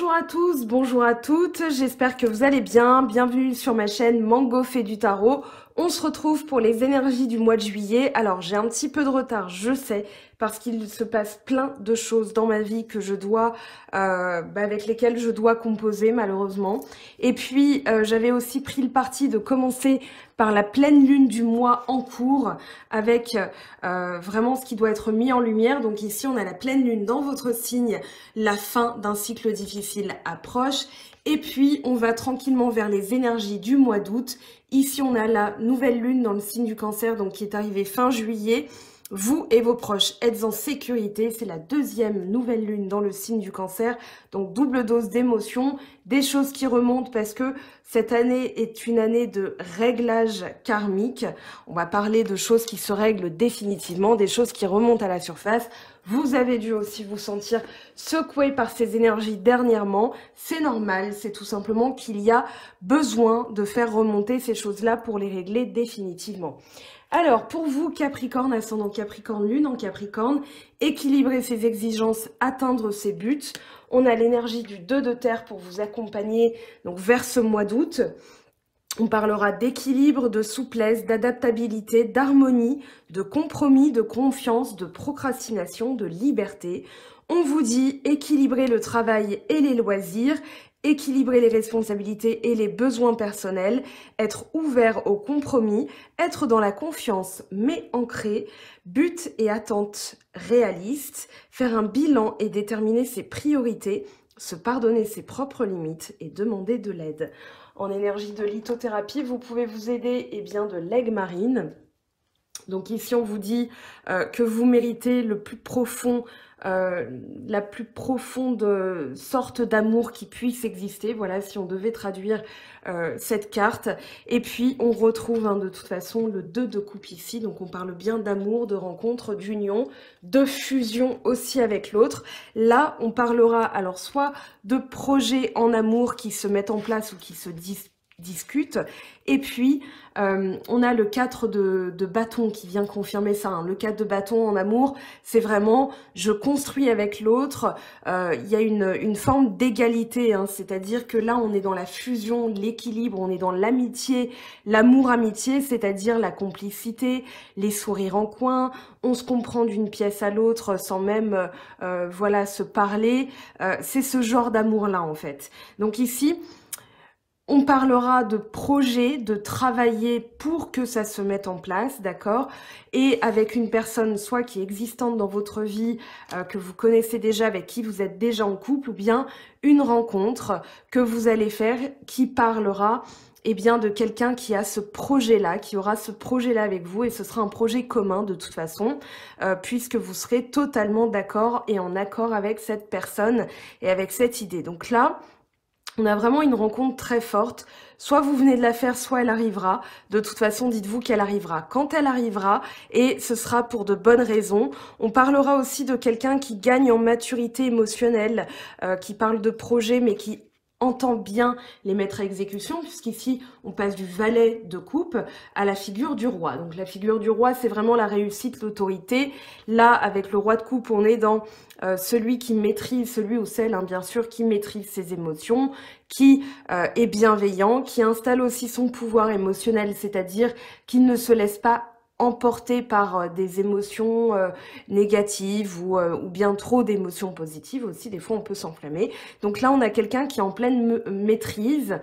Bonjour à tous, bonjour à toutes, j'espère que vous allez bien. Bienvenue sur ma chaîne Mango fait du tarot. On se retrouve pour les énergies du mois de juillet. Alors j'ai un petit peu de retard, je sais, parce qu'il se passe plein de choses dans ma vie que je dois, avec lesquelles je dois composer malheureusement. Et puis j'avais aussi pris le parti de commencer par la pleine lune du mois en cours, avec vraiment ce qui doit être mis en lumière. Donc ici on a la pleine lune dans votre signe, la fin d'un cycle difficile approche. Et puis, on va tranquillement vers les énergies du mois d'août. Ici, on a la nouvelle lune dans le signe du cancer, donc qui est arrivée fin juillet. Vous et vos proches êtes en sécurité. C'est la deuxième nouvelle lune dans le signe du cancer. Donc, double dose d'émotions, des choses qui remontent parce que cette année est une année de réglage karmique. On va parler de choses qui se règlent définitivement, des choses qui remontent à la surface. Vous avez dû aussi vous sentir secoué par ces énergies dernièrement. C'est normal, c'est tout simplement qu'il y a besoin de faire remonter ces choses-là pour les régler définitivement. Alors, pour vous, Capricorne, ascendant Capricorne, lune en Capricorne, équilibrer ses exigences, atteindre ses buts. On a l'énergie du 2 de terre pour vous accompagner donc vers ce mois d'août. On parlera d'équilibre, de souplesse, d'adaptabilité, d'harmonie, de compromis, de confiance, de procrastination, de liberté. On vous dit équilibrer le travail et les loisirs, équilibrer les responsabilités et les besoins personnels, être ouvert au compromis, être dans la confiance mais ancré, but et attente réalistes, faire un bilan et déterminer ses priorités, se pardonner ses propres limites et demander de l'aide. En énergie de lithothérapie, vous pouvez vous aider de l'aigle marine. Donc ici, on vous dit que vous méritez le plus profond, la plus profonde sorte d'amour qui puisse exister. Voilà, si on devait traduire cette carte. Et puis, on retrouve de toute façon le 2 de coupe ici. Donc, on parle bien d'amour, de rencontre, d'union, de fusion aussi avec l'autre. Là, on parlera alors soit de projets en amour qui se mettent en place ou qui se discutent. Et puis, on a le 4 de bâton qui vient confirmer ça. Le 4 de bâton en amour, c'est vraiment je construis avec l'autre. Il y a une forme d'égalité, c'est-à-dire que là, on est dans la fusion, l'équilibre, on est dans l'amitié, l'amour-amitié, c'est-à-dire la complicité, les sourires en coin. On se comprend d'une pièce à l'autre sans même se parler. C'est ce genre d'amour-là, en fait. Donc ici, on parlera de projet, de travailler pour que ça se mette en place, d'accord? Et avec une personne soit qui est existante dans votre vie, que vous connaissez déjà, avec qui vous êtes déjà en couple, ou bien une rencontre que vous allez faire qui parlera de quelqu'un qui a ce projet-là, qui aura ce projet-là avec vous, et ce sera un projet commun de toute façon, puisque vous serez totalement d'accord et en accord avec cette personne et avec cette idée. Donc là, on a vraiment une rencontre très forte. Soit vous venez de la faire, soit elle arrivera. De toute façon, dites-vous qu'elle arrivera quand elle arrivera et ce sera pour de bonnes raisons. On parlera aussi de quelqu'un qui gagne en maturité émotionnelle, qui parle de projets mais qui entend bien les mettre à exécution, puisqu'ici, on passe du valet de coupe à la figure du roi. Donc la figure du roi, c'est vraiment la réussite, l'autorité. Là, avec le roi de coupe, on est dans celui qui maîtrise, celui ou celle, bien sûr, qui maîtrise ses émotions, qui est bienveillant, qui installe aussi son pouvoir émotionnel, c'est-à-dire qui ne se laisse pas emporté par des émotions négatives ou bien trop d'émotions positives aussi. Des fois, on peut s'enflammer. Donc là, on a quelqu'un qui est en pleine maîtrise,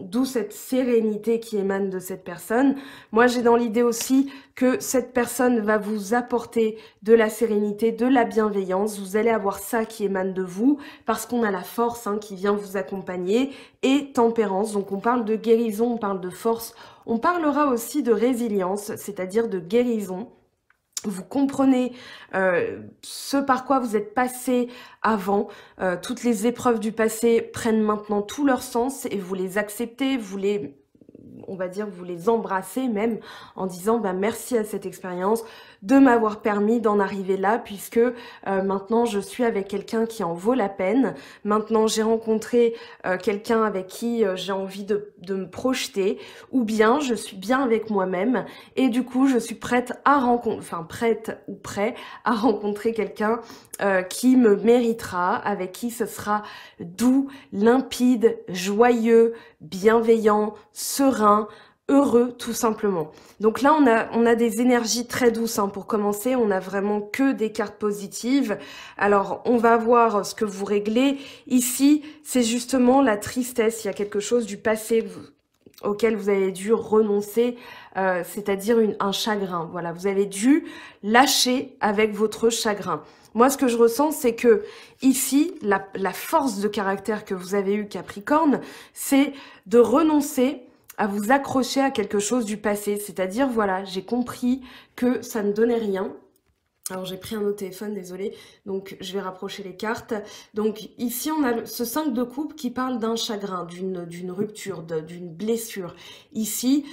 d'où cette sérénité qui émane de cette personne. Moi, j'ai dans l'idée aussi que cette personne va vous apporter de la sérénité, de la bienveillance. Vous allez avoir ça qui émane de vous parce qu'on a la force qui vient vous accompagner et tempérance. Donc, on parle de guérison, on parle de force. On parlera aussi de résilience, c'est-à-dire de guérison. Vous comprenez ce par quoi vous êtes passé avant. Toutes les épreuves du passé prennent maintenant tout leur sens et vous les acceptez, vous les on va dire, vous les embrassez même en disant bah, merci à cette expérience de m'avoir permis d'en arriver là, puisque maintenant je suis avec quelqu'un qui en vaut la peine. Maintenant j'ai rencontré quelqu'un avec qui j'ai envie de me projeter, ou bien je suis bien avec moi-même et du coup je suis prête à rencontrer, enfin prête ou prêt à rencontrer quelqu'un qui me méritera, avec qui ce sera doux, limpide, joyeux, bienveillant, serein, heureux tout simplement. Donc là on a des énergies très douces hein, pour commencer, on a vraiment que des cartes positives. Alors on va voir ce que vous réglez. Ici c'est justement la tristesse, il y a quelque chose du passé auquel vous avez dû renoncer, c'est-à-dire un chagrin. Voilà, vous avez dû lâcher avec votre chagrin. Moi, ce que je ressens, c'est que ici, la force de caractère que vous avez eu, Capricorne, c'est de renoncer à vous accrocher à quelque chose du passé. C'est-à-dire, voilà, j'ai compris que ça ne donnait rien. Alors j'ai pris un autre téléphone, désolé, donc je vais rapprocher les cartes. Donc ici on a ce 5 de coupe qui parle d'un chagrin, d'une rupture, d'une blessure. Ici,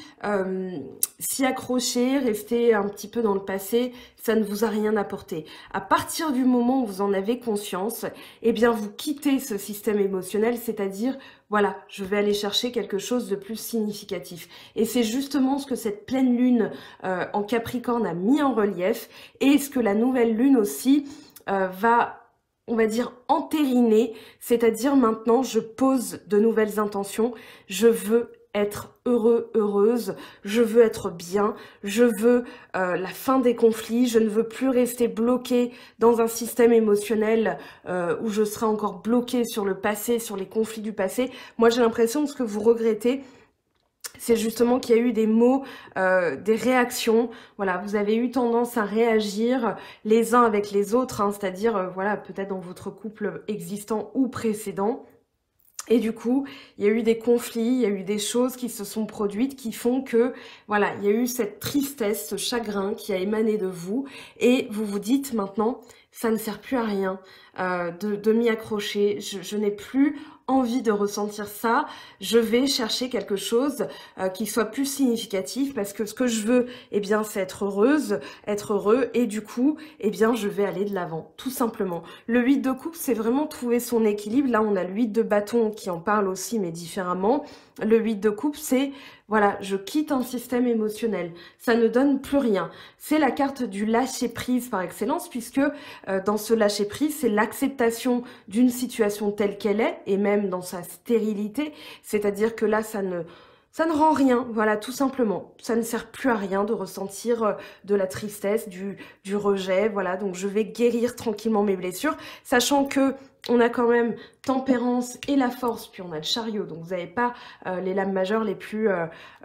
s'y accrocher, rester un petit peu dans le passé, ça ne vous a rien apporté. À partir du moment où vous en avez conscience, eh bien vous quittez ce système émotionnel, c'est-à-dire voilà, je vais aller chercher quelque chose de plus significatif. Et c'est justement ce que cette pleine lune en Capricorne a mis en relief et ce que la nouvelle lune aussi va, on va dire, entériner. C'est-à-dire maintenant, je pose de nouvelles intentions. Je veux être heureux, heureuse, je veux être bien, je veux la fin des conflits, je ne veux plus rester bloquée dans un système émotionnel où je serai encore bloquée sur le passé, sur les conflits du passé. Moi j'ai l'impression que ce que vous regrettez, c'est justement qu'il y a eu des mots, des réactions. Voilà, vous avez eu tendance à réagir les uns avec les autres, hein, c'est-à-dire, voilà, peut-être dans votre couple existant ou précédent. Et du coup, il y a eu des conflits, il y a eu des choses qui se sont produites qui font que, voilà, il y a eu cette tristesse, ce chagrin qui a émané de vous. Et vous vous dites maintenant, ça ne sert plus à rien de m'y accrocher. Je n'ai plus envie de ressentir ça. Je vais chercher quelque chose qui soit plus significatif parce que ce que je veux, eh bien, c'est être heureuse, être heureux. Et du coup, eh bien, je vais aller de l'avant, tout simplement. Le 8 de coupe, c'est vraiment trouver son équilibre. Là, on a le 8 de bâton qui en parle aussi, mais différemment. Le 8 de coupe, c'est, voilà, je quitte un système émotionnel. Ça ne donne plus rien. C'est la carte du lâcher-prise par excellence, puisque dans ce lâcher-prise, c'est l'acceptation d'une situation telle qu'elle est, et même dans sa stérilité. C'est-à-dire que là, ça ne rend rien, voilà, tout simplement. Ça ne sert plus à rien de ressentir de la tristesse, du rejet, voilà. Donc, je vais guérir tranquillement mes blessures, sachant que on a quand même tempérance et la force, puis on a le chariot. Donc, vous n'avez pas les lames majeures les plus,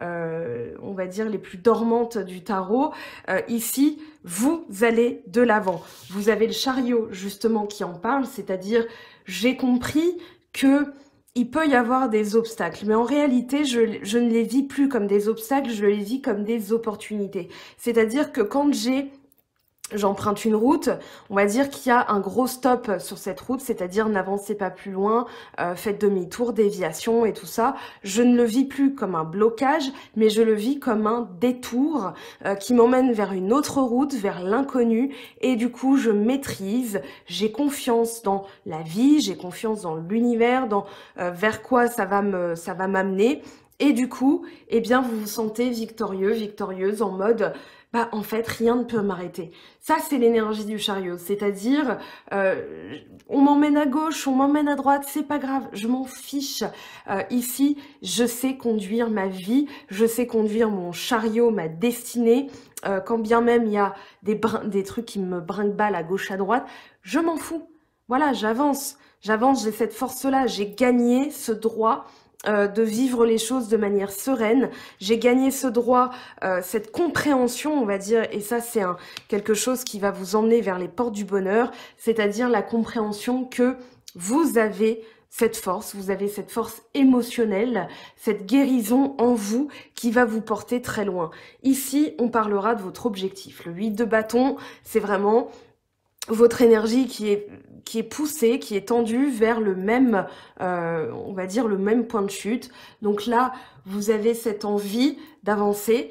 on va dire, les plus dormantes du tarot. Ici, vous allez de l'avant. Vous avez le chariot, justement, qui en parle, c'est-à-dire, j'ai compris que il peut y avoir des obstacles, mais en réalité, je ne les vis plus comme des obstacles, je les vis comme des opportunités. C'est-à-dire que quand j'emprunte une route, on va dire qu'il y a un gros stop sur cette route, c'est-à-dire n'avancez pas plus loin, faites demi-tour, déviation et tout ça. Je ne le vis plus comme un blocage, mais je le vis comme un détour qui m'emmène vers une autre route, vers l'inconnu. Et du coup, je maîtrise, j'ai confiance dans la vie, j'ai confiance dans l'univers, dans vers quoi ça va m'amener. Et du coup, eh bien, vous vous sentez victorieux, victorieuse en mode... bah en fait rien ne peut m'arrêter. Ça c'est l'énergie du chariot, c'est-à-dire on m'emmène à gauche, on m'emmène à droite, c'est pas grave, je m'en fiche. Ici je sais conduire ma vie, je sais conduire mon chariot, ma destinée, quand bien même il y a des trucs qui me brinque-ballent à gauche à droite, je m'en fous. Voilà, j'avance, j'ai cette force-là, j'ai gagné ce droit de vivre les choses de manière sereine. J'ai gagné ce droit, cette compréhension, on va dire, et ça c'est quelque chose qui va vous emmener vers les portes du bonheur, c'est-à-dire la compréhension que vous avez cette force, vous avez cette force émotionnelle, cette guérison en vous qui va vous porter très loin. Ici, on parlera de votre objectif. Le 8 de bâton, c'est vraiment... votre énergie qui est poussée, qui est tendue vers le même, on va dire le même point de chute. Donc là, vous avez cette envie d'avancer.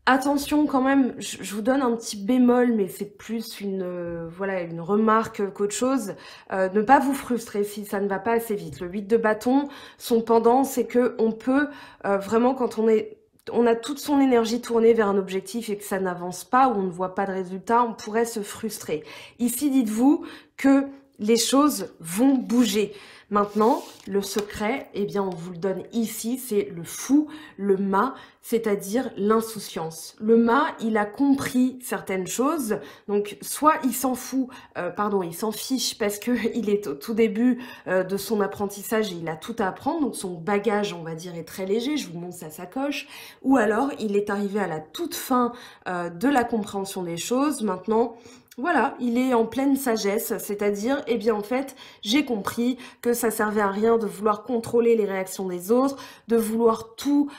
Attention quand même, je vous donne un petit bémol, mais c'est plus une, voilà, une remarque qu'autre chose. Ne pas vous frustrer si ça ne va pas assez vite. Le 8 de bâton, son pendant, c'est que on peut vraiment, quand on a toute son énergie tournée vers un objectif et que ça n'avance pas ou on ne voit pas de résultat, on pourrait se frustrer. Ici, dites-vous que les choses vont bouger. Maintenant, le secret, eh bien, on vous le donne ici, c'est le fou, le mât, c'est-à-dire l'insouciance. Le mât, il a compris certaines choses, donc soit il s'en fout, il s'en fiche parce que il est au tout début de son apprentissage et il a tout à apprendre, donc son bagage, on va dire, est très léger, je vous montre sa sacoche, ou alors il est arrivé à la toute fin de la compréhension des choses, maintenant, voilà, il est en pleine sagesse, c'est-à-dire, eh bien en fait, j'ai compris que ça servait à rien de vouloir contrôler les réactions des autres, de vouloir tout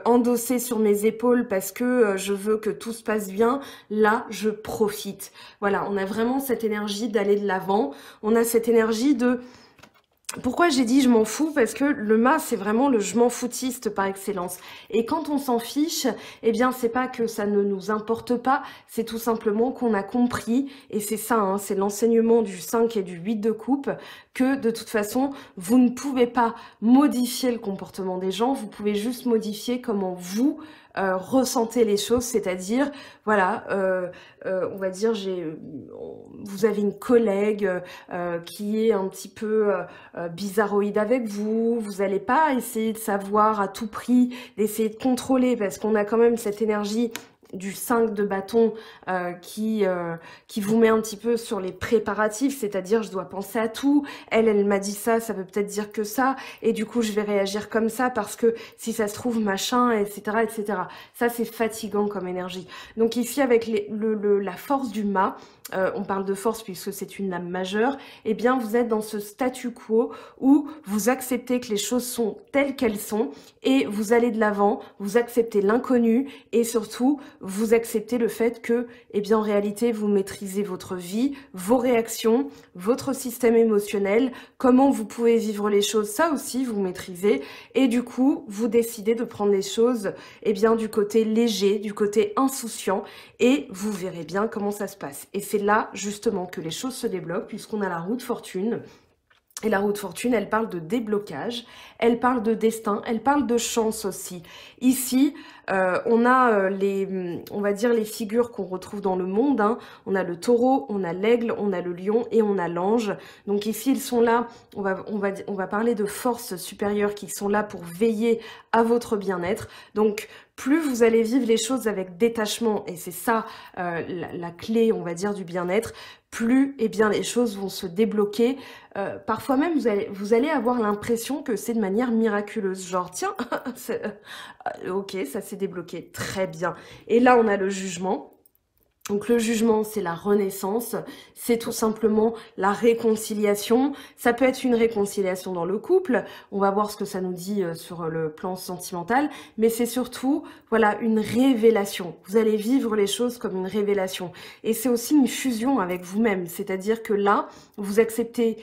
endosser sur mes épaules parce que je veux que tout se passe bien. Là, je profite. Voilà, on a vraiment cette énergie d'aller de l'avant, on a cette énergie de... Pourquoi j'ai dit je m'en fous? Parce que le mât, c'est vraiment le je m'en foutiste par excellence. Et quand on s'en fiche, eh bien, c'est pas que ça ne nous importe pas, c'est tout simplement qu'on a compris, et c'est ça, hein, c'est l'enseignement du 5 et du 8 de coupe, que de toute façon, vous ne pouvez pas modifier le comportement des gens, vous pouvez juste modifier comment vous ressentez les choses, c'est-à-dire, voilà, on va dire, vous avez une collègue qui est un petit peu bizarroïde avec vous, vous n'allez pas essayer de savoir à tout prix, d'essayer de contrôler, parce qu'on a quand même cette énergie du 5 de bâton qui vous met un petit peu sur les préparatifs, c'est-à-dire je dois penser à tout, elle m'a dit ça, ça veut peut-être dire que ça, et du coup je vais réagir comme ça parce que si ça se trouve machin, etc. etc. Ça c'est fatigant comme énergie. Donc ici avec la force du mât, on parle de force puisque c'est une lame majeure, eh bien vous êtes dans ce statu quo où vous acceptez que les choses sont telles qu'elles sont et vous allez de l'avant, vous acceptez l'inconnu et surtout vous acceptez le fait que, eh bien en réalité vous maîtrisez votre vie, vos réactions, votre système émotionnel, comment vous pouvez vivre les choses, ça aussi vous maîtrisez et du coup vous décidez de prendre les choses, eh bien du côté léger, du côté insouciant et vous verrez bien comment ça se passe. Et c'est là justement que les choses se débloquent puisqu'on a la roue de fortune. Et la roue de fortune, elle parle de déblocage, elle parle de destin, elle parle de chance aussi. Ici, on a on va dire les figures qu'on retrouve dans le monde. Hein. On a le taureau, on a l'aigle, on a le lion et on a l'ange. Donc ici, ils sont là, on va parler de forces supérieures qui sont là pour veiller à votre bien-être. Donc, plus vous allez vivre les choses avec détachement, et c'est ça la clé, on va dire, du bien-être, plus eh bien, les choses vont se débloquer. Parfois même, vous allez avoir l'impression que c'est de manière miraculeuse. Genre, tiens, ok, ça s'est débloqué, très bien. Et là, on a le jugement. Donc le jugement, c'est la renaissance, c'est tout simplement la réconciliation. Ça peut être une réconciliation dans le couple, on va voir ce que ça nous dit sur le plan sentimental, mais c'est surtout, voilà, une révélation. Vous allez vivre les choses comme une révélation. Et c'est aussi une fusion avec vous-même, c'est-à-dire que là, vous acceptez,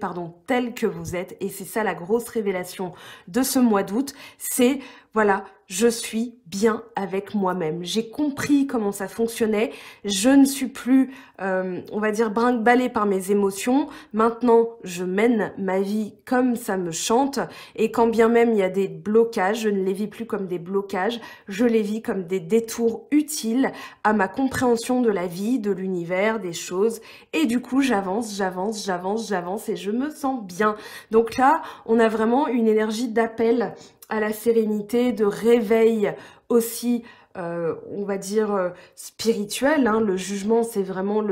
pardon, tel que vous êtes, et c'est ça la grosse révélation de ce mois d'août, c'est, voilà, je suis bien avec moi-même. J'ai compris comment ça fonctionnait. Je ne suis plus, on va dire, brinque-ballée par mes émotions. Maintenant, je mène ma vie comme ça me chante. Et quand bien même il y a des blocages, je ne les vis plus comme des blocages. Je les vis comme des détours utiles à ma compréhension de la vie, de l'univers, des choses. Et du coup, j'avance et je me sens bien. Donc là, on a vraiment une énergie d'appel à la sérénité, de réveil aussi, on va dire, spirituel. Hein. Le jugement, c'est vraiment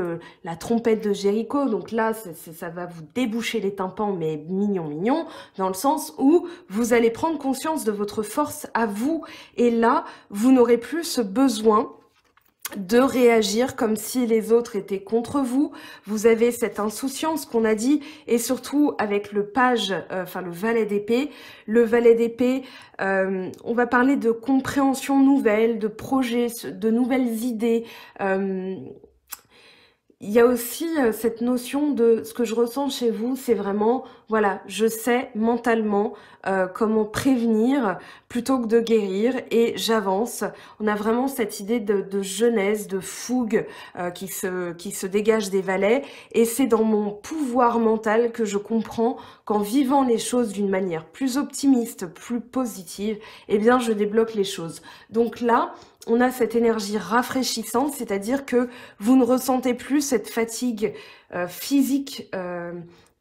la trompette de Jéricho. Donc là, ça va vous déboucher les tympans, mais mignon, dans le sens où vous allez prendre conscience de votre force à vous. Et là, vous n'aurez plus ce besoin de réagir comme si les autres étaient contre vous. Vous avez cette insouciance qu'on a dit, et surtout avec le page, le valet d'épée. Le valet d'épée, on va parler de compréhension nouvelle, de projets, de nouvelles idées. il y a aussi cette notion de ce que je ressens chez vous, c'est vraiment, voilà, je sais mentalement comment prévenir plutôt que de guérir et j'avance. On a vraiment cette idée de jeunesse, de fougue qui se dégage des valets et c'est dans mon pouvoir mental que je comprends qu'en vivant les choses d'une manière plus optimiste, plus positive, eh bien je débloque les choses. Donc là, on a cette énergie rafraîchissante, c'est-à-dire que vous ne ressentez plus cette fatigue physique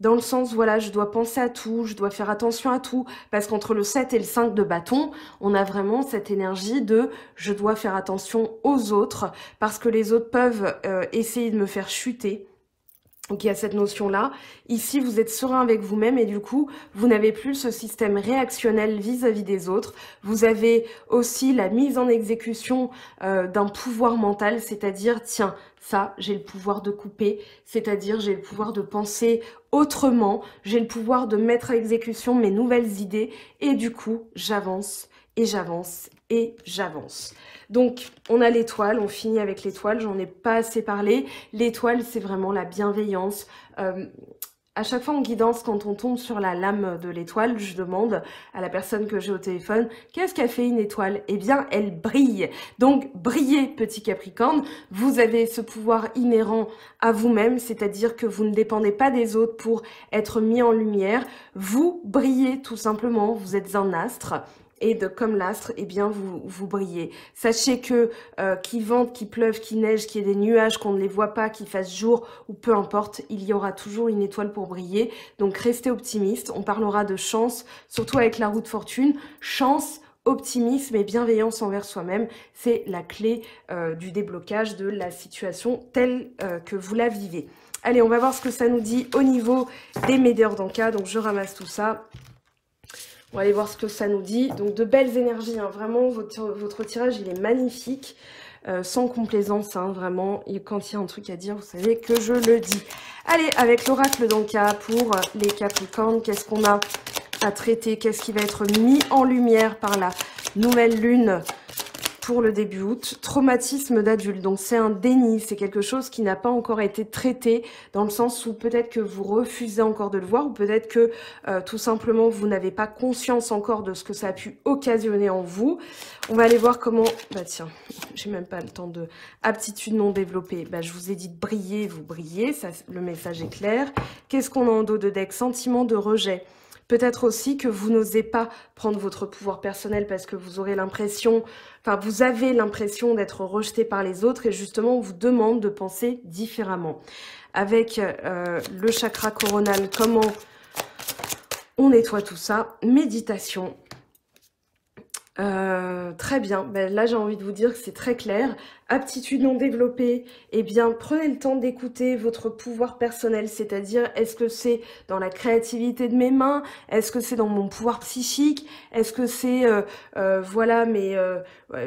dans le sens, voilà, je dois penser à tout, je dois faire attention à tout, parce qu'entre le 7 et le 5 de bâton, on a vraiment cette énergie de je dois faire attention aux autres, parce que les autres peuvent essayer de me faire chuter. Donc il y a cette notion-là. Ici, vous êtes serein avec vous-même et du coup, vous n'avez plus ce système réactionnel vis-à-vis des autres. Vous avez aussi la mise en exécution d'un pouvoir mental, c'est-à-dire, tiens, ça, j'ai le pouvoir de couper, c'est-à-dire j'ai le pouvoir de penser autrement, j'ai le pouvoir de mettre à exécution mes nouvelles idées et du coup, j'avance et j'avance et j'avance. Donc, on a l'étoile, on finit avec l'étoile, j'en ai pas assez parlé. L'étoile, c'est vraiment la bienveillance. À chaque fois en guidance, quand on tombe sur la lame de l'étoile, je demande à la personne que j'ai au téléphone, qu'est-ce qu'a fait une étoile? Eh bien, elle brille. Donc, brillez, petit Capricorne, vous avez ce pouvoir inhérent à vous-même, c'est-à-dire que vous ne dépendez pas des autres pour être mis en lumière. Vous brillez tout simplement, vous êtes un astre. Et comme l'astre, eh bien, vous brillez. Sachez que qu'il vente, qu'il pleuve, qu'il neige, qu'il y ait des nuages, qu'on ne les voit pas, qu'il fasse jour ou peu importe, il y aura toujours une étoile pour briller. Donc, restez optimiste. On parlera de chance, surtout avec la roue de fortune. Chance, optimisme et bienveillance envers soi-même, c'est la clé du déblocage de la situation telle que vous la vivez. Allez, on va voir ce que ça nous dit au niveau des médiors d'Anka. Donc, je ramasse tout ça. On va aller voir ce que ça nous dit. Donc, de belles énergies, hein. Vraiment, votre tirage, il est magnifique. Sans complaisance, hein, vraiment. Et quand il y a un truc à dire, vous savez que je le dis. Allez, avec l'oracle d'Anka pour les Capricornes, qu'est-ce qu'on a à traiter? Qu'est-ce qui va être mis en lumière par la nouvelle lune pour le début août? Traumatisme d'adulte, donc c'est un déni, c'est quelque chose qui n'a pas encore été traité, dans le sens où peut-être que vous refusez encore de le voir, ou peut-être que tout simplement vous n'avez pas conscience encore de ce que ça a pu occasionner en vous. On va aller voir comment... Bah tiens, j'ai même pas le temps de... Aptitude non développée, bah, je vous ai dit de briller, vous brillez, ça, le message est clair. Qu'est-ce qu'on a en dos de deck? Sentiment de rejet. Peut-être aussi que vous n'osez pas prendre votre pouvoir personnel parce que vous aurez l'impression, enfin vous avez l'impression d'être rejeté par les autres et justement on vous demande de penser différemment. Avec le chakra coronal, comment on nettoie tout ça? Méditation. Très bien, ben, là j'ai envie de vous dire que c'est très clair. Aptitude non développée, eh bien prenez le temps d'écouter votre pouvoir personnel, c'est-à-dire est-ce que c'est dans la créativité de mes mains, est-ce que c'est dans mon pouvoir psychique, est-ce que c'est, voilà, mais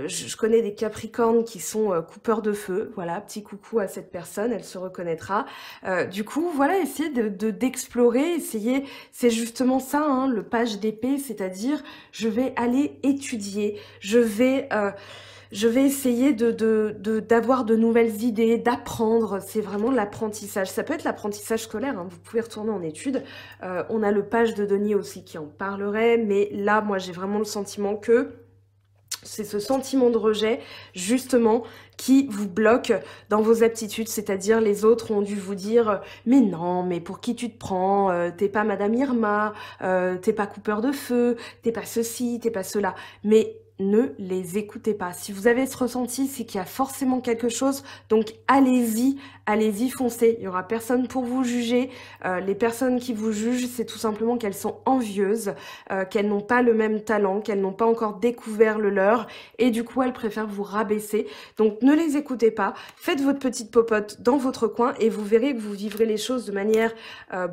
je connais des Capricornes qui sont coupeurs de feu, voilà, petit coucou à cette personne, elle se reconnaîtra. Du coup, voilà, essayez d'explorer, essayez, c'est justement ça, hein, le page d'épée, c'est-à-dire je vais aller étudier, je vais essayer d'avoir de nouvelles idées, d'apprendre. C'est vraiment l'apprentissage. Ça peut être l'apprentissage scolaire, hein. Vous pouvez retourner en études. On a le page de Denis aussi qui en parlerait. Mais là, moi, j'ai vraiment le sentiment que c'est ce sentiment de rejet, justement, qui vous bloque dans vos aptitudes. C'est-à-dire, les autres ont dû vous dire « Mais non, mais pour qui tu te prends? T'es pas Madame Irma, t'es pas coupeur de feu, t'es pas ceci, t'es pas cela. » Mais ne les écoutez pas. Si vous avez ce ressenti, c'est qu'il y a forcément quelque chose. Donc, allez-y, allez-y, foncez. Il n'y aura personne pour vous juger. Les personnes qui vous jugent, c'est tout simplement qu'elles sont envieuses, qu'elles n'ont pas le même talent, qu'elles n'ont pas encore découvert le leur. Et du coup, elles préfèrent vous rabaisser. Donc, ne les écoutez pas. Faites votre petite popote dans votre coin et vous verrez que vous vivrez les choses de manière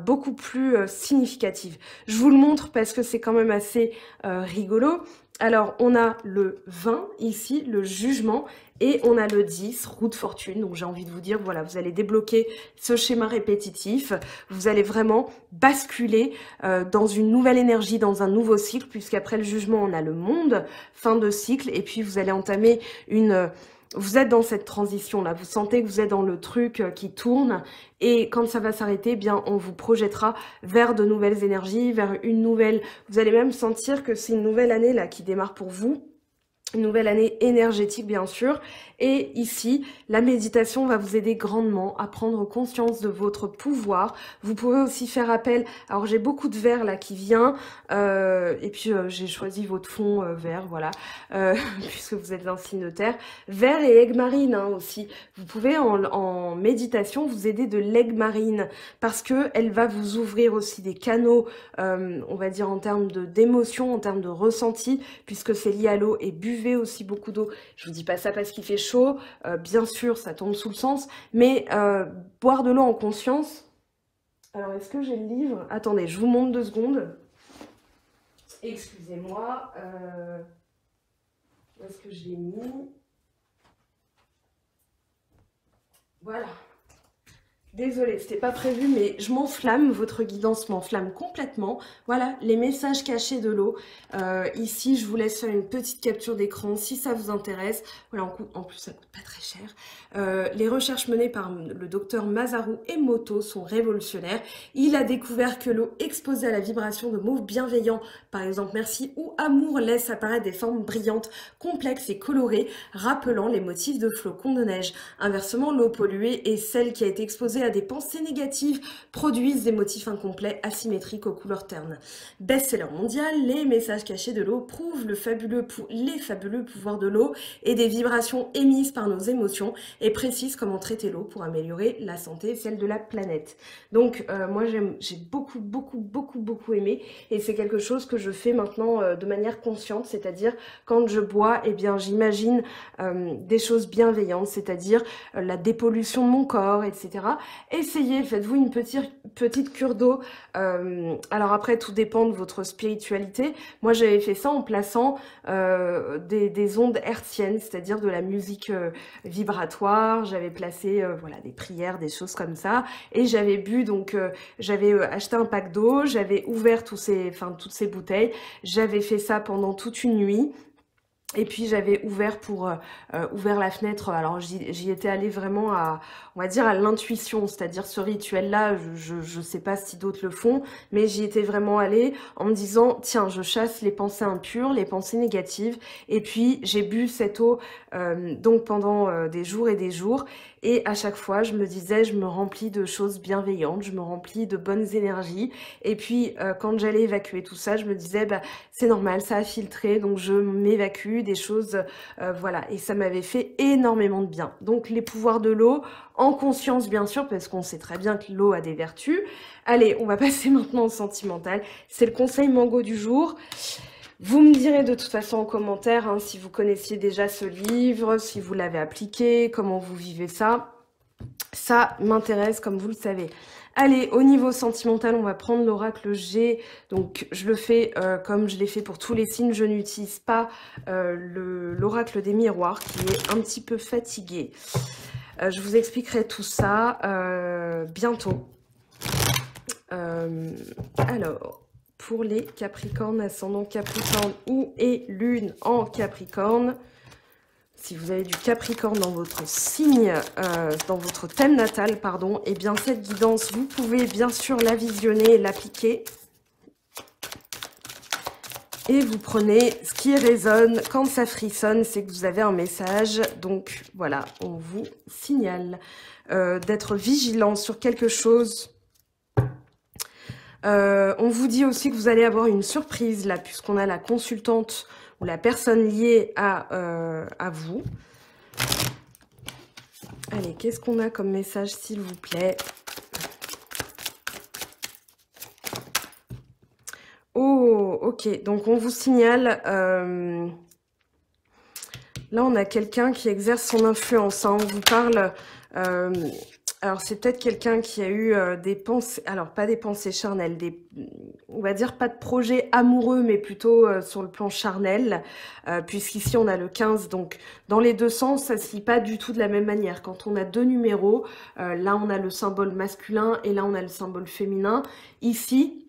beaucoup plus significative. Je vous le montre parce que c'est quand même assez rigolo. Alors, on a le 20 ici, le jugement, et on a le 10, roue de fortune. Donc, j'ai envie de vous dire, voilà, vous allez débloquer ce schéma répétitif. Vous allez vraiment basculer dans une nouvelle énergie, dans un nouveau cycle, puisqu'après le jugement, on a le monde, fin de cycle, et puis vous allez entamer vous êtes dans cette transition-là, vous sentez que vous êtes dans le truc qui tourne, et quand ça va s'arrêter, eh bien, on vous projettera vers de nouvelles énergies, vers une nouvelle... Vous allez même sentir que c'est une nouvelle année là qui démarre pour vous. Une nouvelle année énergétique, bien sûr. Et ici, la méditation va vous aider grandement à prendre conscience de votre pouvoir. Vous pouvez aussi faire appel... Alors, j'ai beaucoup de vert là qui vient. Et puis, j'ai choisi votre fond vert, voilà. Puisque vous êtes un signe de terre. Vert et aigle marine hein, aussi. Vous pouvez, en méditation, vous aider de l'aigle marine. Parce que elle va vous ouvrir aussi des canaux, on va dire en termes d'émotion, en termes de ressenti. Puisque c'est lié à l'eau. Et buvez aussi beaucoup d'eau. Je vous dis pas ça parce qu'il fait chaud, bien sûr ça tombe sous le sens, mais boire de l'eau en conscience. Alors est-ce que j'ai le livre? Attendez, je vous montre 2 secondes. Excusez-moi, où est-ce que je l'ai mis? Voilà. Désolée, c'était pas prévu, mais je m'enflamme, votre guidance m'enflamme complètement. Voilà, les messages cachés de l'eau. Ici, je vous laisse faire une petite capture d'écran si ça vous intéresse. Voilà, en plus, ça coûte pas très cher. Les recherches menées par le docteur Masaru Emoto sont révolutionnaires. Il a découvert que l'eau exposée à la vibration de mots bienveillants, par exemple merci ou amour, laisse apparaître des formes brillantes, complexes et colorées, rappelant les motifs de flocons de neige. Inversement, l'eau polluée est celle qui a été exposée à des pensées négatives, produisent des motifs incomplets, asymétriques aux couleurs ternes. Best-seller mondial, les messages cachés de l'eau prouvent les fabuleux pouvoirs de l'eau et des vibrations émises par nos émotions et précisent comment traiter l'eau pour améliorer la santé et celle de la planète. Donc moi j'ai beaucoup aimé et c'est quelque chose que je fais maintenant de manière consciente, c'est-à-dire quand je bois, eh bien j'imagine des choses bienveillantes, c'est-à-dire la dépollution de mon corps, etc. Essayez, faites-vous une petite cure d'eau. Alors après, tout dépend de votre spiritualité. Moi, j'avais fait ça en plaçant des ondes hertziennes, c'est-à-dire de la musique vibratoire. J'avais placé voilà, des prières, des choses comme ça. Et j'avais bu, donc j'avais acheté un pack d'eau, j'avais ouvert toutes ces bouteilles. J'avais fait ça pendant toute une nuit. Et puis j'avais ouvert la fenêtre, alors j'y étais allée vraiment on va dire à l'intuition, c'est-à-dire ce rituel-là, je sais pas si d'autres le font, mais j'y étais vraiment allée en me disant, tiens, je chasse les pensées impures, les pensées négatives, et puis j'ai bu cette eau donc pendant des jours et des jours, et à chaque fois je me disais, je me remplis de choses bienveillantes, je me remplis de bonnes énergies, et puis quand j'allais évacuer tout ça, je me disais, bah c'est normal, ça a filtré, donc je m'évacue des choses, voilà, et ça m'avait fait énormément de bien. Donc les pouvoirs de l'eau, en conscience bien sûr, parce qu'on sait très bien que l'eau a des vertus. Allez, on va passer maintenant au sentimental. C'est le conseil mango du jour. Vous me direz de toute façon en commentaire hein, si vous connaissiez déjà ce livre, si vous l'avez appliqué, comment vous vivez ça. Ça m'intéresse comme vous le savez. Allez, au niveau sentimental, on va prendre l'oracle G. Donc, je le fais comme je l'ai fait pour tous les signes. Je n'utilise pas l'oracle des miroirs qui est un petit peu fatigué. Je vous expliquerai tout ça bientôt. Alors, pour les Capricornes, ascendant Capricorne ou et lune en Capricorne, si vous avez du Capricorne dans votre signe, dans votre thème natal, pardon, et bien cette guidance, vous pouvez bien sûr la visionner et l'appliquer. Et vous prenez ce qui résonne. Quand ça frissonne, c'est que vous avez un message. Donc voilà, on vous signale d'être vigilant sur quelque chose. On vous dit aussi que vous allez avoir une surprise là, puisqu'on a la consultante ou la personne liée à vous. Allez, qu'est-ce qu'on a comme message, s'il vous plaît? Oh, ok. Donc, on vous signale... là, on a quelqu'un qui exerce son influence. Hein. On vous parle... alors, c'est peut-être quelqu'un qui a eu des pensées... Alors, pas des pensées charnelles, on va dire pas de projet amoureux, mais plutôt sur le plan charnel, puisqu'ici, on a le 15. Donc, dans les deux sens, ça se lit pas du tout de la même manière. Quand on a deux numéros, là, on a le symbole masculin et là, on a le symbole féminin. Ici...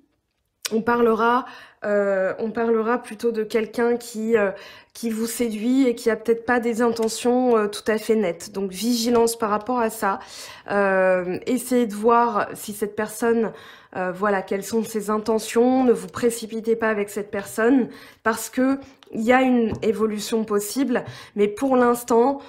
on parlera plutôt de quelqu'un qui vous séduit et qui a peut-être pas des intentions tout à fait nettes. Donc vigilance par rapport à ça. Essayez de voir si cette personne, voilà, quelles sont ses intentions. Ne vous précipitez pas avec cette personne parce que il y a une évolution possible, mais pour l'instant,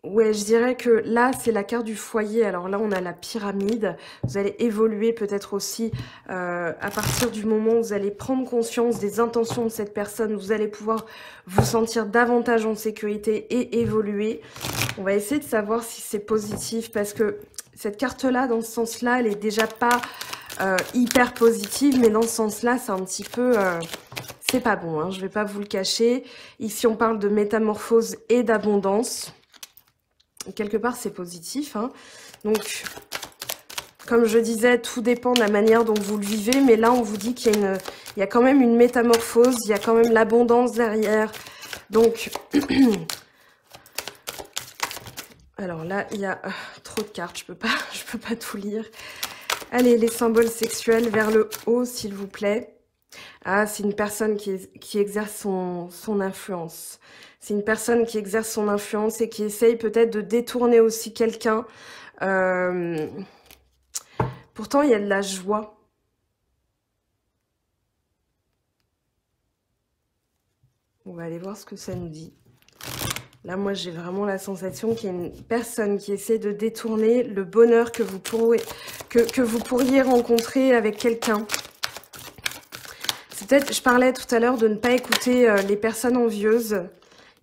ouais, je dirais que là, c'est la carte du foyer. Alors là, on a la pyramide. Vous allez évoluer peut-être aussi à partir du moment où vous allez prendre conscience des intentions de cette personne. Vous allez pouvoir vous sentir davantage en sécurité et évoluer. On va essayer de savoir si c'est positif parce que cette carte-là, dans ce sens-là, elle est déjà pas hyper positive. Mais dans ce sens-là, c'est un petit peu... c'est pas bon, hein, je vais pas vous le cacher. Ici, on parle de métamorphose et d'abondance. Quelque part, c'est positif, hein. Donc, comme je disais, tout dépend de la manière dont vous le vivez. Mais là, on vous dit qu'il y a quand même une métamorphose. Il y a quand même l'abondance derrière. Donc, alors là, il y a trop de cartes. Je peux pas tout lire. Allez, les symboles sexuels vers le haut, s'il vous plaît. Ah, c'est une personne qui exerce son influence. C'est une personne qui exerce son influence et qui essaye peut-être de détourner aussi quelqu'un. Pourtant, il y a de la joie. On va aller voir ce que ça nous dit. Là, moi, j'ai vraiment la sensation qu'il y a une personne qui essaie de détourner le bonheur que vous pourriez rencontrer avec quelqu'un. C'est peut-être, je parlais tout à l'heure de ne pas écouter les personnes envieuses.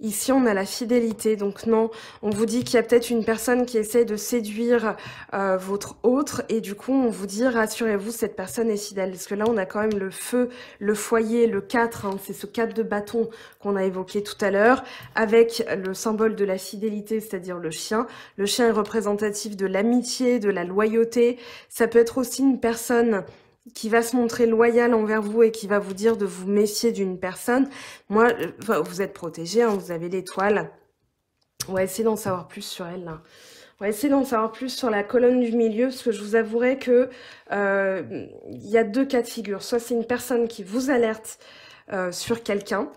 Ici, on a la fidélité. Donc non, on vous dit qu'il y a peut-être une personne qui essaie de séduire votre autre. Et du coup, on vous dit, rassurez-vous, cette personne est fidèle. Parce que là, on a quand même le feu, le foyer, le 4. Hein, c'est ce 4 de bâton qu'on a évoqué tout à l'heure. Avec le symbole de la fidélité, c'est-à-dire le chien. Le chien est représentatif de l'amitié, de la loyauté. Ça peut être aussi une personne qui va se montrer loyal envers vous et qui va vous dire de vous méfier d'une personne. Moi, enfin, vous êtes protégé, hein, vous avez l'étoile. On va essayer d'en savoir plus sur elle, là. On va essayer d'en savoir plus sur la colonne du milieu, parce que je vous avouerai que il y a deux cas de figure. Soit c'est une personne qui vous alerte sur quelqu'un,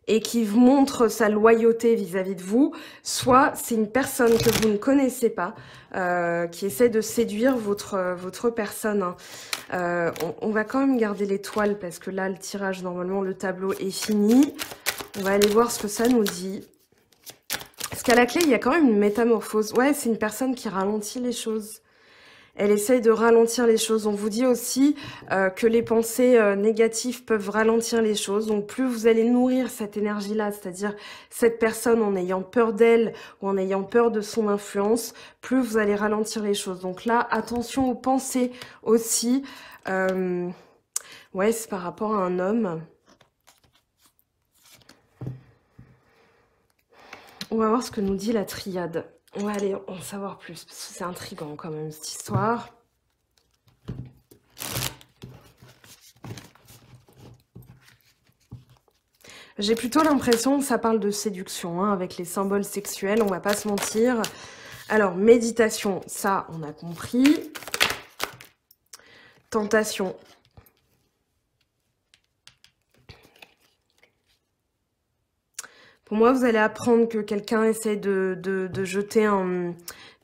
et qui vous montre sa loyauté vis-à-vis de vous, soit c'est une personne que vous ne connaissez pas, qui essaie de séduire votre personne. Hein. On va quand même garder l'étoile, parce que là, le tirage, normalement, le tableau est fini. On va aller voir ce que ça nous dit. Parce qu'à la clé, il y a quand même une métamorphose. Ouais, c'est une personne qui ralentit les choses. Elle essaye de ralentir les choses. On vous dit aussi que les pensées négatives peuvent ralentir les choses. Donc plus vous allez nourrir cette énergie-là, c'est-à-dire cette personne en ayant peur d'elle ou en ayant peur de son influence, plus vous allez ralentir les choses. Donc là, attention aux pensées aussi. Ouais, c'est par rapport à un homme. On va voir ce que nous dit la triade. On va aller en savoir plus, parce que c'est intriguant quand même, cette histoire. J'ai plutôt l'impression que ça parle de séduction, hein, avec les symboles sexuels, on va pas se mentir. Alors, méditation, ça, on a compris. Tentation. Pour moi, vous allez apprendre que quelqu'un essaie de jeter un...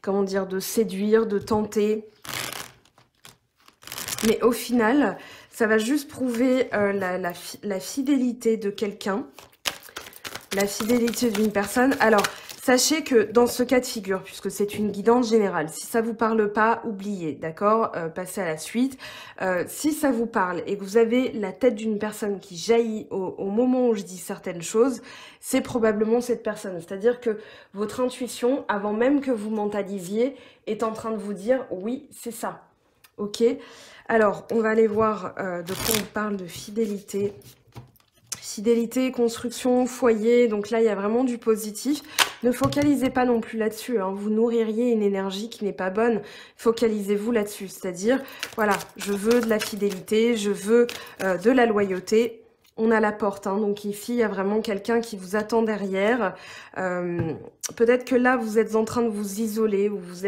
Comment dire? De séduire, de tenter. Mais au final, ça va juste prouver la fidélité de quelqu'un. La fidélité d'une personne. Alors, sachez que dans ce cas de figure, puisque c'est une guidance générale, si ça vous parle pas, oubliez, d'accord? Passez à la suite. Si ça vous parle et que vous avez la tête d'une personne qui jaillit au moment où je dis certaines choses, c'est probablement cette personne. C'est-à-dire que votre intuition, avant même que vous mentalisiez, est en train de vous dire, oui, c'est ça. Ok? Alors, on va aller voir de quoi on parle de fidélité. Fidélité, construction, foyer, donc là il y a vraiment du positif. Ne focalisez pas non plus là-dessus, hein. Vous nourririez une énergie qui n'est pas bonne. Focalisez-vous là-dessus, c'est-à-dire, voilà, je veux de la fidélité, je veux de la loyauté. On a la porte, hein, donc ici, il y a vraiment quelqu'un qui vous attend derrière. Peut-être que là, vous êtes en train de vous isoler, ou vous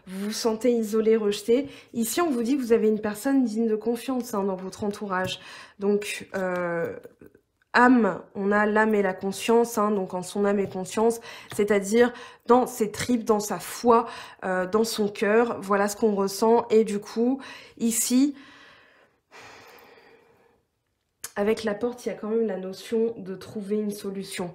vous sentez isolé, rejeté. Ici, on vous dit que vous avez une personne digne de confiance hein, dans votre entourage. Donc, âme, on a l'âme et la conscience, hein, donc en son âme et conscience, c'est-à-dire dans ses tripes, dans sa foi, dans son cœur. Voilà ce qu'on ressent. Et du coup, ici... Avec la porte, il y a quand même la notion de trouver une solution.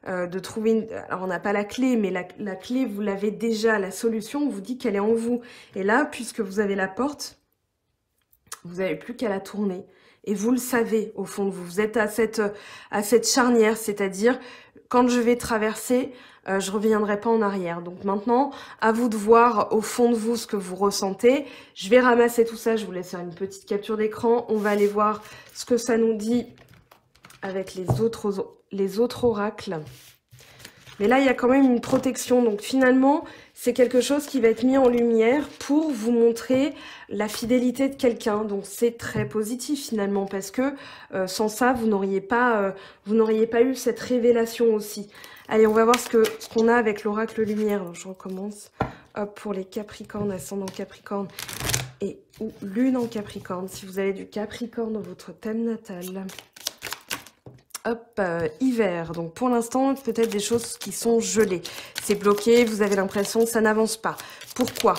De trouver une... Alors, on n'a pas la clé, mais la clé, vous l'avez déjà. La solution, on vous dit qu'elle est en vous. Et là, puisque vous avez la porte, vous n'avez plus qu'à la tourner. Et vous le savez, au fond de vous. Vous êtes à cette charnière, c'est-à-dire, quand je vais traverser, je reviendrai pas en arrière. Donc maintenant, à vous de voir au fond de vous ce que vous ressentez. Je vais ramasser tout ça, je vous laisse faire une petite capture d'écran. On va aller voir ce que ça nous dit avec les autres oracles. Mais là, il y a quand même une protection. Donc finalement, c'est quelque chose qui va être mis en lumière pour vous montrer la fidélité de quelqu'un. Donc c'est très positif finalement parce que sans ça, vous n'auriez pas eu cette révélation aussi. Allez, on va voir ce qu'on a avec l'oracle lumière. Alors, je recommence. Hop, pour les Capricornes, ascendant Capricorne et ou lune en Capricorne. Si vous avez du Capricorne dans votre thème natal. Hop, hiver. Donc pour l'instant, peut-être des choses qui sont gelées. C'est bloqué, vous avez l'impression que ça n'avance pas. Pourquoi?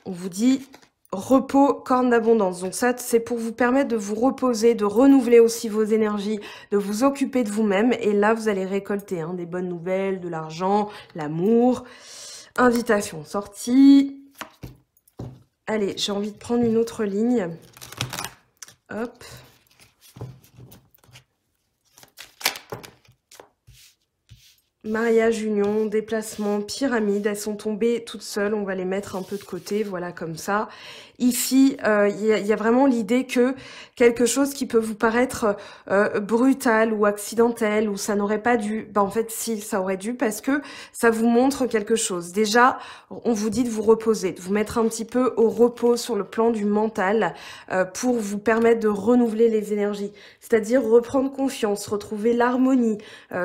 On vous dit repos, corne d'abondance. Donc ça, c'est pour vous permettre de vous reposer, de renouveler aussi vos énergies, de vous occuper de vous-même. Et là, vous allez récolter hein, des bonnes nouvelles, de l'argent, l'amour. Invitation sortie. Allez, j'ai envie de prendre une autre ligne. Hop. Mariage, union, déplacement, pyramide, elles sont tombées toutes seules, on va les mettre un peu de côté, voilà comme ça. Ici, il y a vraiment l'idée que quelque chose qui peut vous paraître brutal ou accidentel, ou ça n'aurait pas dû, en fait si, ça aurait dû parce que ça vous montre quelque chose. Déjà, on vous dit de vous reposer, de vous mettre un petit peu au repos sur le plan du mental pour vous permettre de renouveler les énergies, c'est-à-dire reprendre confiance, retrouver l'harmonie.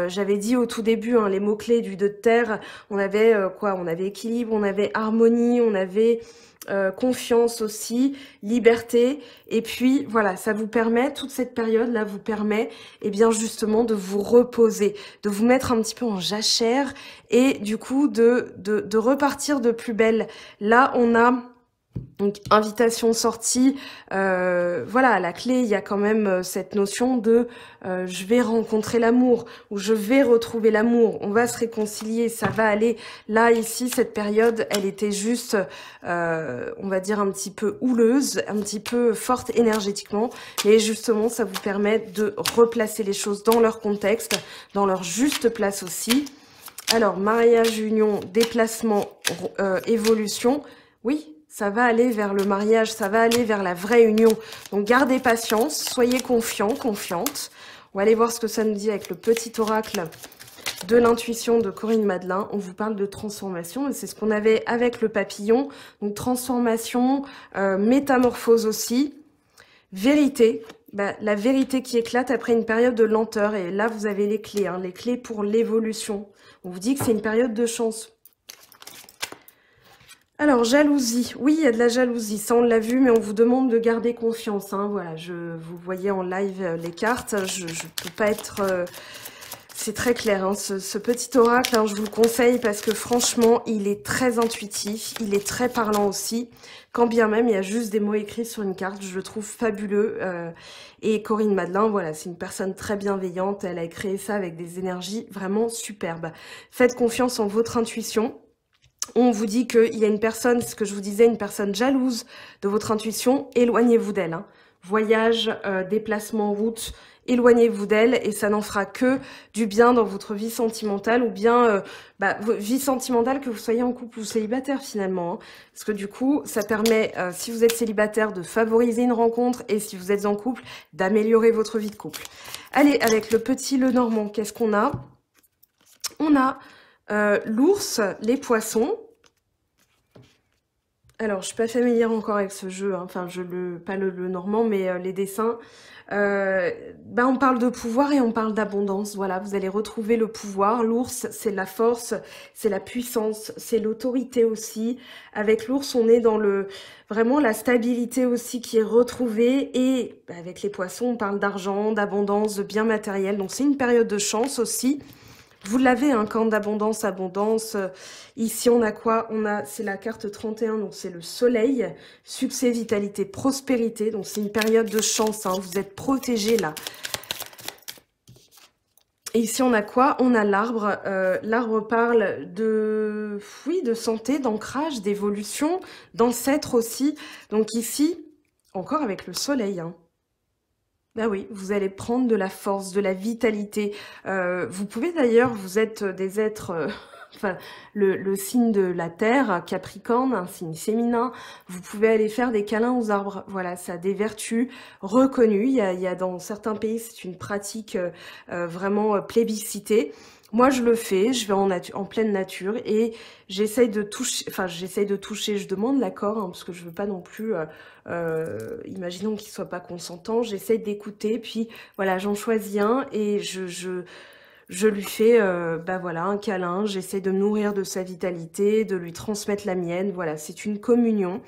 J'avais dit au tout début, hein, les mots-clés du 2 de terre, on avait quoi? On avait équilibre, on avait harmonie, on avait confiance aussi, liberté, et puis voilà, ça vous permet, toute cette période-là vous permet, eh bien justement de vous reposer, de vous mettre un petit peu en jachère, et du coup de repartir de plus belle. Là, on a... Donc, invitation sortie, voilà, à la clé, il y a quand même cette notion de je vais rencontrer l'amour, ou je vais retrouver l'amour, on va se réconcilier, ça va aller. Là, ici, cette période, elle était juste, on va dire, un petit peu houleuse, un petit peu forte énergétiquement, mais justement, ça vous permet de replacer les choses dans leur contexte, dans leur juste place aussi. Alors, mariage, union, déplacement, évolution, oui, ça va aller vers le mariage, ça va aller vers la vraie union. Donc, gardez patience, soyez confiants, confiantes. On va aller voir ce que ça nous dit avec le petit oracle de l'intuition de Corinne Madelin. On vous parle de transformation et c'est ce qu'on avait avec le papillon. Donc, transformation, métamorphose aussi, vérité. La vérité qui éclate après une période de lenteur. Et là, vous avez les clés, hein, les clés pour l'évolution. On vous dit que c'est une période de chance. Alors, jalousie. Oui, il y a de la jalousie. Ça, on l'a vu, mais on vous demande de garder confiance. Hein. Voilà, vous voyez en live les cartes. Je peux pas être... c'est très clair, hein, ce petit oracle. Hein, je vous le conseille parce que franchement, il est très intuitif. Il est très parlant aussi. Quand bien même, il y a juste des mots écrits sur une carte. Je le trouve fabuleux. Et Corinne Madelin, voilà, c'est une personne très bienveillante. Elle a créé ça avec des énergies vraiment superbes. Faites confiance en votre intuition. On vous dit qu'il y a une personne, ce que je vous disais, une personne jalouse de votre intuition, éloignez-vous d'elle. Hein. Voyage, déplacement, route, éloignez-vous d'elle et ça n'en fera que du bien dans votre vie sentimentale ou bien vie sentimentale, que vous soyez en couple ou célibataire finalement. Hein. Parce que du coup, ça permet, si vous êtes célibataire, de favoriser une rencontre et si vous êtes en couple, d'améliorer votre vie de couple. Allez, avec le petit Lenormand, qu'est-ce qu'on a? On a... l'ours, les poissons. Alors, je suis pas familière encore avec ce jeu, hein. Enfin, pas le normand, mais les dessins. On parle de pouvoir et on parle d'abondance. Voilà, vous allez retrouver le pouvoir. L'ours, c'est la force, c'est la puissance, c'est l'autorité aussi. Avec l'ours, on est dans vraiment la stabilité aussi qui est retrouvée. Et avec les poissons, on parle d'argent, d'abondance, de biens matériels. Donc, c'est une période de chance aussi. Vous l'avez, un camp d'abondance, abondance. Ici, on a quoi? C'est la carte 31, donc c'est le soleil. Succès, vitalité, prospérité. Donc, c'est une période de chance, hein. Vous êtes protégés, là. Et ici, on a quoi? On a l'arbre. L'arbre parle de santé, d'ancrage, d'évolution, d'ancêtre aussi. Donc ici, encore avec le soleil, hein. Ben oui, vous allez prendre de la force, de la vitalité. Vous pouvez d'ailleurs, vous êtes des êtres, enfin, le signe de la Terre, Capricorne, un signe féminin. Vous pouvez aller faire des câlins aux arbres. Voilà, ça a des vertus reconnues. Il y a dans certains pays, c'est une pratique vraiment plébiscitée. Moi, je le fais, je vais en pleine nature et j'essaye de toucher, je demande l'accord, hein, parce que je veux pas non plus, imaginons qu'il soit pas consentant, j'essaye d'écouter, puis voilà, j'en choisis un et je lui fais voilà, un câlin, j'essaie de me nourrir de sa vitalité, de lui transmettre la mienne. Voilà, c'est une communion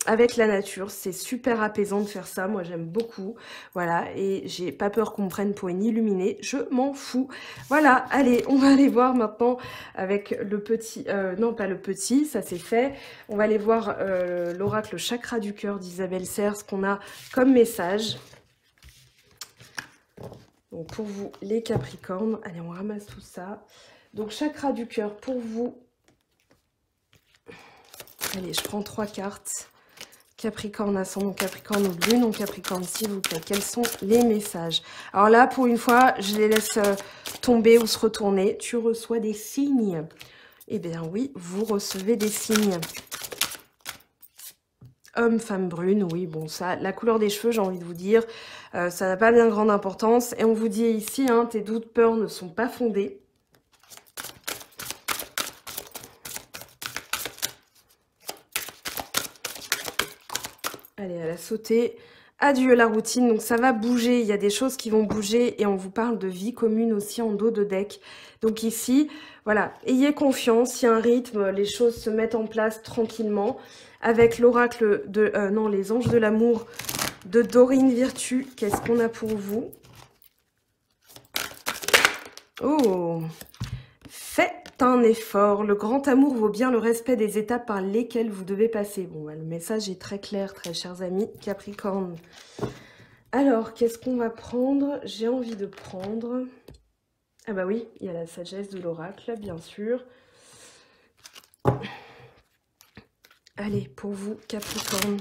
avec la nature. C'est super apaisant de faire ça. Moi, j'aime beaucoup. Voilà, et j'ai pas peur qu'on me prenne pour une illuminée. Je m'en fous. Voilà, allez, on va aller voir maintenant avec le petit... non, pas le petit, ça c'est fait. On va aller voir l'oracle chakra du cœur d'Isabelle Serres, ce qu'on a comme message. Donc pour vous, les Capricornes, allez, on ramasse tout ça. Donc chakra du cœur pour vous. Allez, je prends 3 cartes. Capricorne, ascendant Capricorne ou lune en Capricorne, s'il vous plaît. Quels sont les messages? Alors là, pour une fois, je les laisse tomber ou se retourner. Tu reçois des signes. Eh bien oui, vous recevez des signes. Homme, femme brune, oui, bon, ça, la couleur des cheveux, j'ai envie de vous dire, ça n'a pas bien grande importance. Et on vous dit ici, hein, tes doutes, peurs ne sont pas fondés. Allez, elle a sauté. Adieu la routine, donc ça va bouger, il y a des choses qui vont bouger et on vous parle de vie commune aussi en dos de deck. Donc ici, voilà, ayez confiance, il y a un rythme, les choses se mettent en place tranquillement. Avec l'oracle de... non, les anges de l'amour de Dorine Virtue, qu'est-ce qu'on a pour vous? Oh, faites un effort, le grand amour vaut bien le respect des étapes par lesquelles vous devez passer. Bon, le message est très clair, très chers amis Capricorne. Alors, qu'est-ce qu'on va prendre? J'ai envie de prendre... Ah bah oui, il y a la sagesse de l'oracle, bien sûr. Allez, pour vous, Capricorne.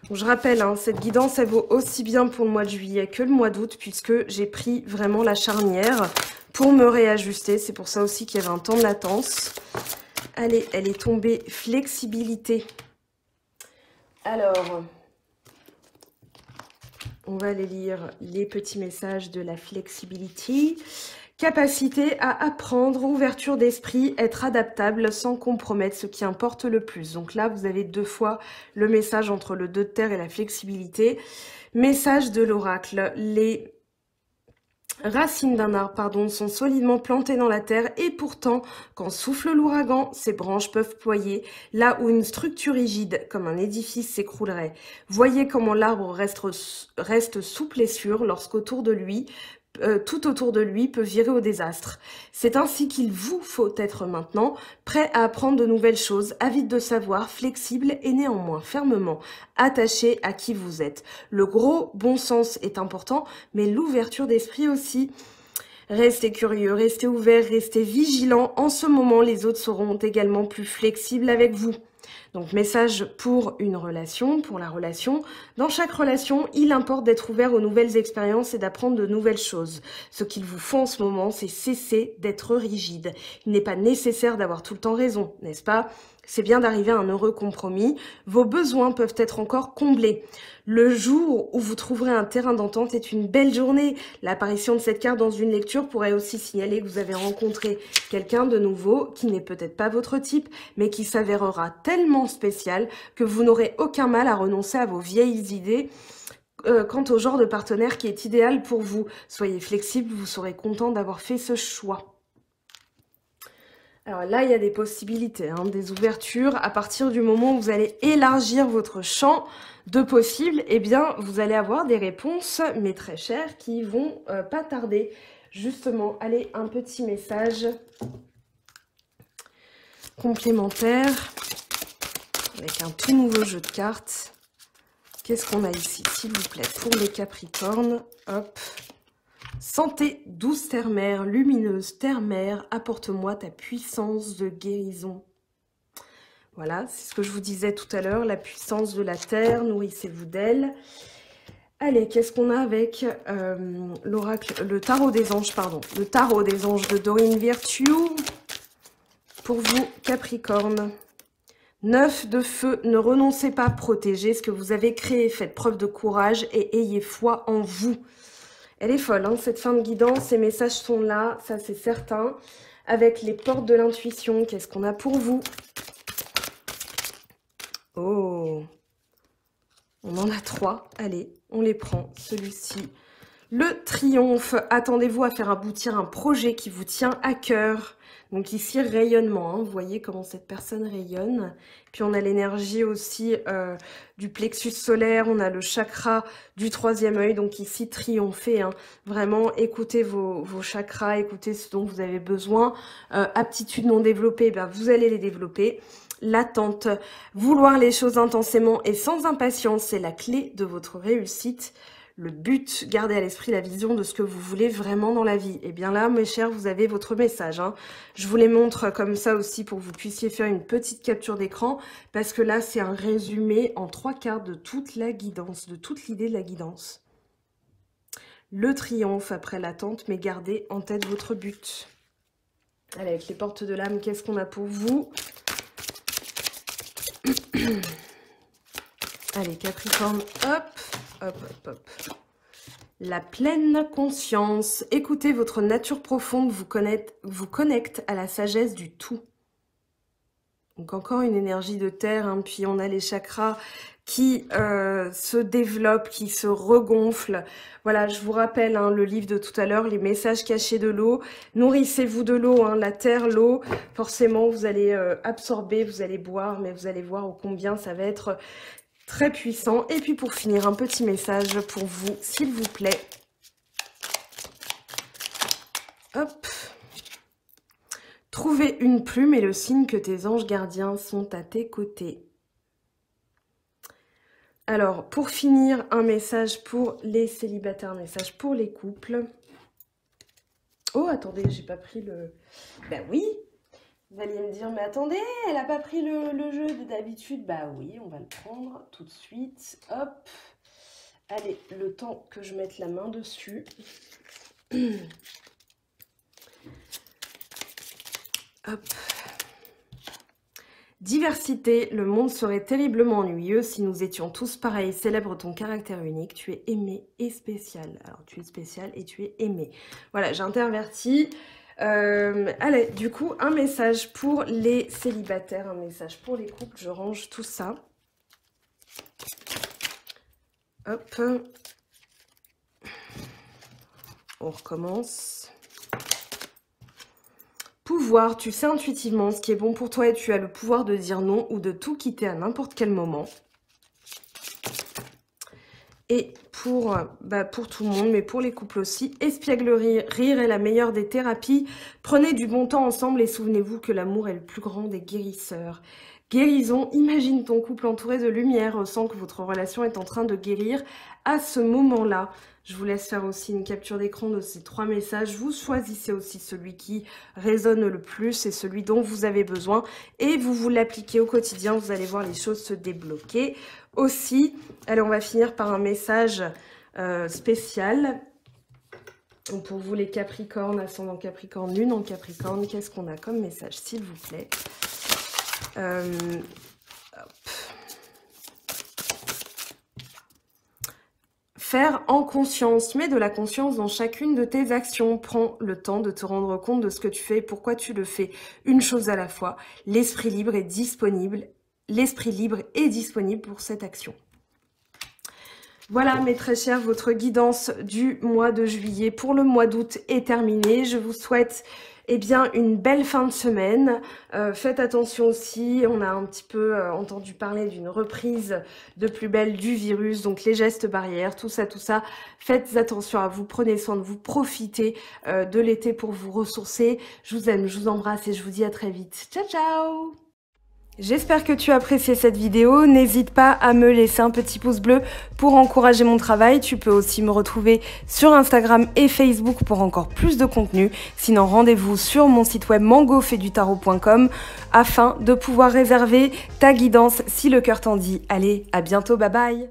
Donc, je rappelle, hein, cette guidance, elle vaut aussi bien pour le mois de juillet que le mois d'août, puisque j'ai pris vraiment la charnière pour me réajuster. C'est pour ça aussi qu'il y avait un temps de latence. Allez, elle est tombée flexibilité. Alors, on va aller lire les petits messages de la flexibilité. Capacité à apprendre, ouverture d'esprit, être adaptable sans compromettre ce qui importe le plus. Donc là, vous avez 2 fois le message entre le 2 de terre et la flexibilité. Message de l'oracle. Les racines d'un arbre, pardon, sont solidement plantées dans la terre et pourtant, quand souffle l'ouragan, ses branches peuvent ployer là où une structure rigide, comme un édifice, s'écroulerait. Voyez comment l'arbre reste souple et sûr lorsqu'autour de lui, tout autour de lui peut virer au désastre. C'est ainsi qu'il vous faut être maintenant, prêt à apprendre de nouvelles choses, avide de savoir, flexible et néanmoins fermement attaché à qui vous êtes. Le gros bon sens est important, mais l'ouverture d'esprit aussi. Restez curieux, restez ouverts, restez vigilants. En ce moment, les autres seront également plus flexibles avec vous. Donc, message pour une relation, pour la relation. Dans chaque relation, il importe d'être ouvert aux nouvelles expériences et d'apprendre de nouvelles choses. Ce qu'il vous faut en ce moment, c'est cesser d'être rigide. Il n'est pas nécessaire d'avoir tout le temps raison, n'est-ce pas? C'est bien d'arriver à un heureux compromis. Vos besoins peuvent être encore comblés. Le jour où vous trouverez un terrain d'entente est une belle journée. L'apparition de cette carte dans une lecture pourrait aussi signaler que vous avez rencontré quelqu'un de nouveau qui n'est peut-être pas votre type, mais qui s'avérera tellement tellement spécial que vous n'aurez aucun mal à renoncer à vos vieilles idées quant au genre de partenaire qui est idéal pour vous. Soyez flexible, vous serez content d'avoir fait ce choix. Alors là, il y a des possibilités, hein, des ouvertures. À partir du moment où vous allez élargir votre champ de possibles, eh bien, vous allez avoir des réponses, mais très chères, qui vont pas tarder. Justement, allez, un petit message complémentaire avec un tout nouveau jeu de cartes. Qu'est-ce qu'on a ici, s'il vous plaît, pour les Capricornes? Hop. Santé, douce terre-mère, lumineuse terre-mère, apporte-moi ta puissance de guérison. Voilà, c'est ce que je vous disais tout à l'heure, la puissance de la terre, nourrissez-vous d'elle. Allez, qu'est-ce qu'on a avec l'oracle, le tarot des anges, pardon, le tarot des anges de Dorine Virtue. Pour vous, Capricorne. 9 de feu, ne renoncez pas à protéger ce que vous avez créé, faites preuve de courage et ayez foi en vous. Elle est folle, hein, cette fin de guidance, ces messages sont là, ça c'est certain. Avec les portes de l'intuition, qu'est-ce qu'on a pour vous? Oh, on en a 3, allez, on les prend, celui-ci. Le triomphe, attendez-vous à faire aboutir un projet qui vous tient à cœur. Donc ici, rayonnement, hein, vous voyez comment cette personne rayonne. Puis on a l'énergie aussi du plexus solaire, on a le chakra du 3e œil. Donc ici, triompher, hein. Vraiment, écoutez vos chakras, écoutez ce dont vous avez besoin. Aptitudes non développées, ben, vous allez les développer. L'attente, vouloir les choses intensément et sans impatience, c'est la clé de votre réussite. Le but, gardez à l'esprit la vision de ce que vous voulez vraiment dans la vie. Et bien là, mes chers, vous avez votre message, hein. Je vous les montre comme ça aussi pour que vous puissiez faire une petite capture d'écran. Parce que là, c'est un résumé en 3/4 de toute la guidance, de toute l'idée de la guidance. Le triomphe après l'attente, mais gardez en tête votre but. Allez, avec les portes de l'âme, qu'est-ce qu'on a pour vous? Allez, Capricorne, hop. Hop, hop, hop. La pleine conscience. Écoutez, votre nature profonde vous connecte à la sagesse du tout. Donc encore une énergie de terre, hein. Puis on a les chakras qui se développent, qui se regonflent. Voilà, je vous rappelle, hein, le livre de tout à l'heure, les messages cachés de l'eau. Nourrissez-vous de l'eau, hein, la terre, l'eau. Forcément, vous allez absorber, vous allez boire, mais vous allez voir ô combien ça va être très puissant. Et puis pour finir, un petit message pour vous, s'il vous plaît. Hop. Trouver une plume et le signe que tes anges gardiens sont à tes côtés. Alors, pour finir, un message pour les célibataires, un message pour les couples. Oh, attendez, j'ai pas pris le... Ben oui. Vous alliez me dire, mais attendez, elle n'a pas pris le jeu d'habitude. Bah oui, on va le prendre tout de suite. Hop. Allez, le temps que je mette la main dessus. Hop. Diversité, le monde serait terriblement ennuyeux si nous étions tous pareils. Célèbre ton caractère unique, tu es aimé et spécial. Alors, tu es spécial et tu es aimé. Voilà, j'intervertis. Allez, du coup, un message pour les célibataires, un message pour les couples. Je range tout ça. Hop. On recommence. Pouvoir, tu sais intuitivement ce qui est bon pour toi et tu as le pouvoir de dire non ou de tout quitter à n'importe quel moment. Et pour tout le monde, mais pour les couples aussi, espièglerie, rire est la meilleure des thérapies. Prenez du bon temps ensemble et souvenez-vous que l'amour est le plus grand des guérisseurs. Guérison, imagine ton couple entouré de lumière, ressens que votre relation est en train de guérir à ce moment-là. Je vous laisse faire aussi une capture d'écran de ces 3 messages. Vous choisissez aussi celui qui résonne le plus et celui dont vous avez besoin. Et vous l'appliquez au quotidien, vous allez voir les choses se débloquer aussi. Allez, on va finir par un message spécial. Donc pour vous les Capricornes, ascendant Capricorne, lune en Capricorne, qu'est-ce qu'on a comme message, s'il vous plaît? Hop. Faire en conscience, mets de la conscience dans chacune de tes actions. Prends le temps de te rendre compte de ce que tu fais et pourquoi tu le fais. Une chose à la fois. L'esprit libre est disponible l'esprit libre est disponible pour cette action. Voilà mes très chers, votre guidance du mois de juillet pour le mois d'août est terminée. Je vous souhaite une belle fin de semaine. Faites attention aussi, on a un petit peu entendu parler d'une reprise de plus belle du virus, donc les gestes barrières, tout ça. Faites attention à vous, prenez soin de vous, profitez de l'été pour vous ressourcer. Je vous aime, je vous embrasse et je vous dis à très vite. Ciao, ciao! J'espère que tu as apprécié cette vidéo, n'hésite pas à me laisser un petit pouce bleu pour encourager mon travail. Tu peux aussi me retrouver sur Instagram et Facebook pour encore plus de contenu. Sinon, rendez-vous sur mon site web mangofaidutarot.com afin de pouvoir réserver ta guidance si le cœur t'en dit. Allez, à bientôt, bye bye!